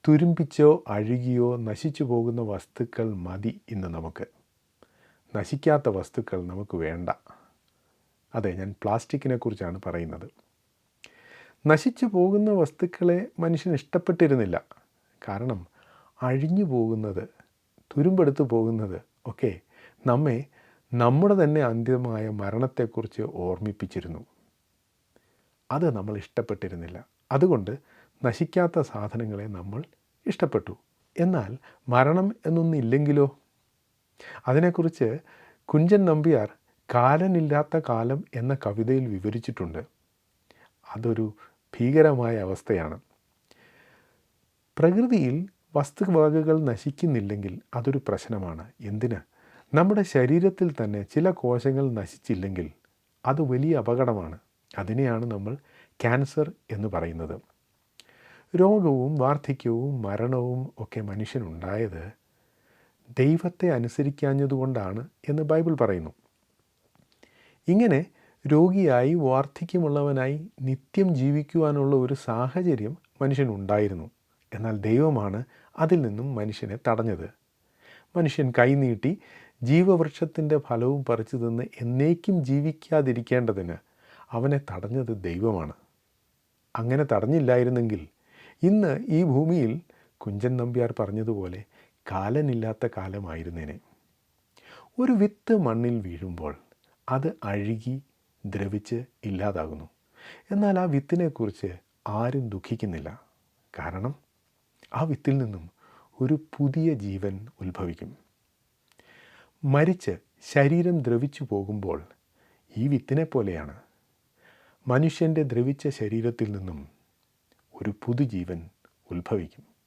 തുരുമ്പിച്ചോ അഴുകിയോ നശിച്ചു പോകുന്ന വസ്തുക്കൾ മതി ഇന്ന് നമുക്ക്. നശിക്കാത്ത വസ്തുക്കൾ നമുക്ക് വേണ്ട. അതെ, ഞാൻ പ്ലാസ്റ്റിക്കിനെ കുറിച്ചാണ് പറയുന്നത്. നശിച്ചു പോകുന്ന വസ്തുക്കളെ മനുഷ്യൻ ഇഷ്ടപ്പെട്ടിരുന്നില്ല. കാരണം അഴിഞ്ഞു പോകുന്നത്, തുരുമ്പെടുത്ത് പോകുന്നത് ഒക്കെ നമ്മെ നമ്മുടെ തന്നെ അന്ത്യമായ മരണത്തെക്കുറിച്ച് ഓർമ്മിപ്പിച്ചിരുന്നു. അത് നമ്മൾ ഇഷ്ടപ്പെട്ടിരുന്നില്ല. അതുകൊണ്ട് നശിക്കാത്ത സാധനങ്ങളെ നമ്മൾ ഇഷ്ടപ്പെട്ടു. എന്നാൽ മരണം എന്നൊന്നില്ലെങ്കിലോ? അതിനെക്കുറിച്ച് കുഞ്ചൻ നമ്പ്യാർ കാലനില്ലാത്ത കാലം എന്ന കവിതയിൽ വിവരിച്ചിട്ടുണ്ട്. അതൊരു ഭീകരമായ അവസ്ഥയാണ്. പ്രകൃതിയിൽ വസ്തുവകകൾ നശിക്കുന്നില്ലെങ്കിൽ അതൊരു പ്രശ്നമാണ്. എന്തിന്? നമ്മുടെ ശരീരത്തിൽ തന്നെ ചില കോശങ്ങൾ നശിച്ചില്ലെങ്കിൽ അത് വലിയ അപകടമാണ്. അതിനെയാണ് നമ്മൾ ക്യാൻസർ എന്ന് പറയുന്നത്. രോഗവും വാർദ്ധക്യവും മരണവും ഒക്കെ മനുഷ്യനുണ്ടായത് ദൈവത്തെ അനുസരിക്കാഞ്ഞതുകൊണ്ടാണ് എന്ന് ബൈബിൾ പറയുന്നു. ഇങ്ങനെ രോഗിയായി വാർദ്ധക്യമുള്ളവനായി നിത്യം ജീവിക്കുവാനുള്ള ഒരു സാഹചര്യം മനുഷ്യനുണ്ടായിരുന്നു. എന്നാൽ ദൈവമാണ് അതിൽ നിന്നും മനുഷ്യനെ തടഞ്ഞത്. മനുഷ്യൻ കൈനീട്ടി ജീവവൃക്ഷത്തിൻ്റെ ഫലവും പറിച്ചു തിന്ന് എന്നേക്കും ജീവിക്കാതിരിക്കേണ്ടതിന് അവനെ തടഞ്ഞത് ദൈവമാണ്. അങ്ങനെ തടഞ്ഞില്ലായിരുന്നെങ്കിൽ ഇന്ന് ഈ ഭൂമിയിൽ കുഞ്ചൻ നമ്പ്യാർ പറഞ്ഞതുപോലെ കാലനില്ലാത്ത കാലമായിരുന്നേനെ. ഒരു വിത്ത് മണ്ണിൽ വീഴുമ്പോൾ അത് അഴുകി ദ്രവിച്ച് ഇല്ലാതാകുന്നു. എന്നാൽ ആ വിത്തിനെക്കുറിച്ച് ആരും ദുഃഖിക്കുന്നില്ല. കാരണം ആ വിത്തിൽ നിന്നും ഒരു പുതിയ ജീവൻ ഉത്ഭവിക്കും. മരിച്ച് ശരീരം ദ്രവിച്ചു പോകുമ്പോൾ ഈ വിത്തിനെ പോലെയാണ് മനുഷ്യൻ്റെ ദ്രവിച്ച ശരീരത്തിൽ നിന്നും ഒരു പുതുജീവൻ ഉത്ഭവിക്കും.